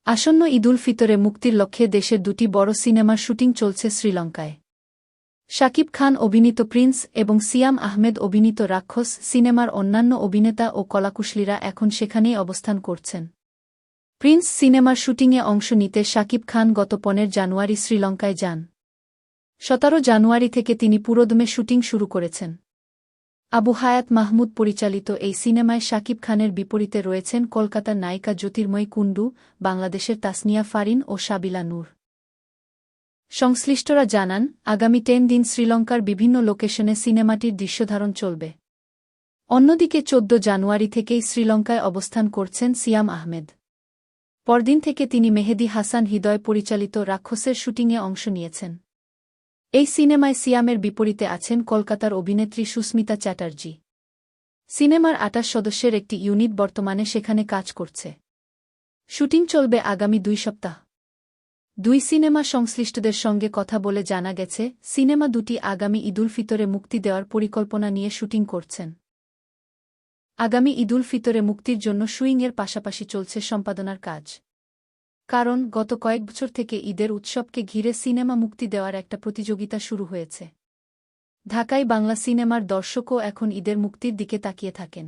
আসন্ন ঈদুল ফিতরে মুক্তির লক্ষ্যে দেশের দুটি বড় সিনেমার শুটিং চলছে শ্রীলঙ্কায়। শাকিব খান অভিনীত প্রিন্স এবং সিয়াম আহমেদ অভিনীত রাক্ষস সিনেমার অন্যান্য অভিনেতা ও কলাকুশলীরা এখন সেখানেই অবস্থান করছেন। প্রিন্স সিনেমার শুটিংয়ে অংশ নিতে শাকিব খান গত 15 জানুয়ারি শ্রীলঙ্কায় যান। 17 জানুয়ারি থেকে তিনি পুরোদমে শুটিং শুরু করেছেন। আবু হায়াত মাহমুদ পরিচালিত এই সিনেমায় শাকিব খানের বিপরীতে রয়েছেন কলকাতার নায়িকা জ্যোতির্ময়ী কুণ্ডু, বাংলাদেশের তাসনিয়া ফারিন ও সাবিলা নূর। সংশ্লিষ্টরা জানান, আগামী 10 দিন শ্রীলঙ্কার বিভিন্ন লোকেশনে সিনেমাটির দৃশ্যধারণ চলবে। অন্যদিকে 14 জানুয়ারি থেকেই শ্রীলঙ্কায় অবস্থান করছেন সিয়াম আহমেদ। পরদিন থেকে তিনি মেহেদী হাসান হৃদয় পরিচালিত রাক্ষসের শুটিংয়ে অংশ নিয়েছেন। এই সিনেমায় সিয়ামের বিপরীতে আছেন কলকাতার অভিনেত্রী সুস্মিতা চ্যাটার্জি। সিনেমার 28 সদস্যের একটি ইউনিট বর্তমানে সেখানে কাজ করছে। শুটিং চলবে আগামী 2 সপ্তাহ। দুই সিনেমা সংশ্লিষ্টদের সঙ্গে কথা বলে জানা গেছে, সিনেমা দুটি আগামী ঈদুল ফিতরে মুক্তি দেওয়ার পরিকল্পনা নিয়ে শুটিং করছেন। আগামী ঈদুল ফিতরে মুক্তির জন্য শুটিংয়ের পাশাপাশি চলছে সম্পাদনার কাজ। কারণ গত কয়েক বছর থেকে ঈদের উৎসবকে ঘিরে সিনেমা মুক্তি দেওয়ার একটা প্রতিযোগিতা শুরু হয়েছে। ঢাকায় বাংলা সিনেমার দর্শকও এখন ঈদের মুক্তির দিকে তাকিয়ে থাকেন।